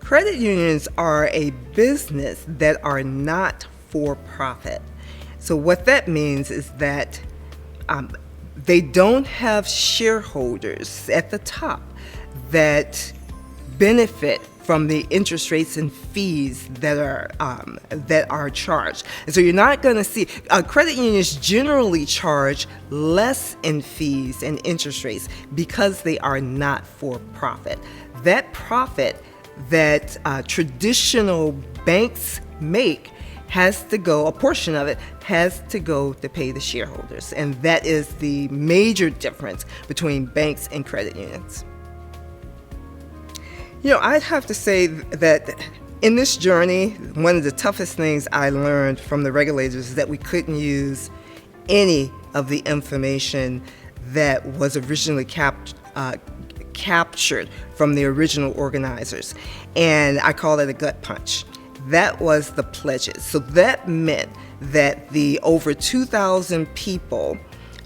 Credit unions are a business that are not for profit. So what that means is that they don't have shareholders at the top that benefit from the interest rates and fees that are charged. And so you're not going to see credit unions generally charge less in fees and interest rates because they are not for profit. That profit that traditional banks make has to go, a portion of it has to go to pay the shareholders. And that is the major difference between banks and credit unions. You know, I'd have to say that in this journey, one of the toughest things I learned from the regulators is that we couldn't use any of the information that was originally captured from the original organizers. And I call it a gut punch. That was the pledges. So that meant that the over 2,000 people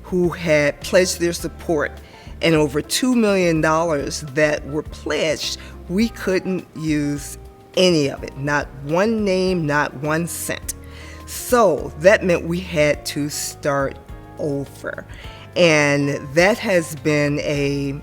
who had pledged their support and over $2 million that were pledged, we couldn't use any of it. Not one name, not 1 cent. So that meant we had to start over. And that has been a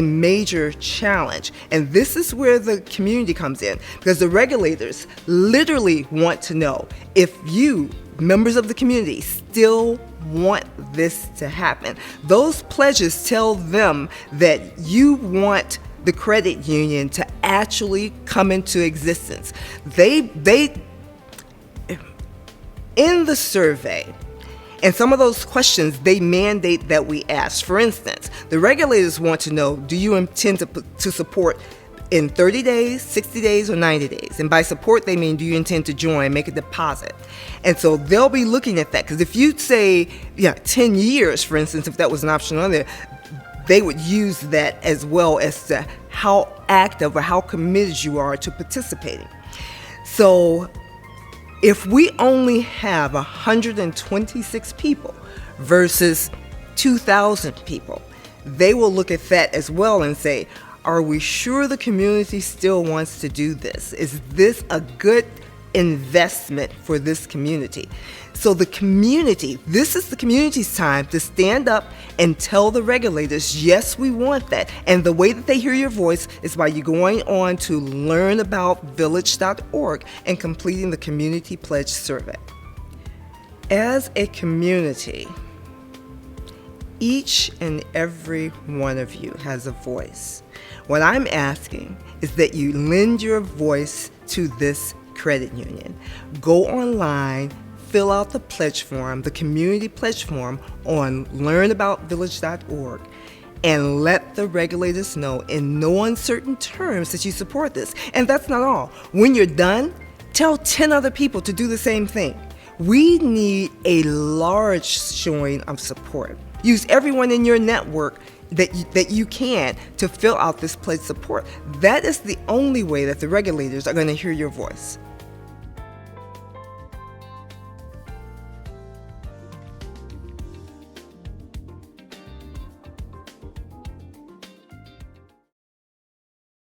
major challenge. And this is where the community comes in, because the regulators literally want to know if you, members of the community, still want this to happen. Those pledges tell them that you want the credit union to actually come into existence. They in the survey, and some of those questions, they mandate that we ask. For instance, the regulators want to know, do you intend to support in 30 days, 60 days, or 90 days? And by support, they mean, do you intend to join, make a deposit? And so they'll be looking at that. Because if you say, 10 years, for instance, if that was an option on there, they would use that as well as to how active or how committed you are to participating. So if we only have 126 people versus 2,000 people, they will look at that as well and say, are we sure the community still wants to do this? Is this a good investment for this community? So the community, this is the community's time to stand up and tell the regulators, yes, we want that. And the way that they hear your voice is by you going on to learnaboutVillage.org and completing the Community Pledge Survey. As a community, each and every one of you has a voice. What I'm asking is that you lend your voice to this credit union. Go online, fill out the pledge form, the community pledge form on learnaboutvillage.org, and let the regulators know in no uncertain terms that you support this. And that's not all. When you're done, tell 10 other people to do the same thing. We need a large showing of support. Use everyone in your network that you can to fill out this pledge support. That is the only way that the regulators are going to hear your voice.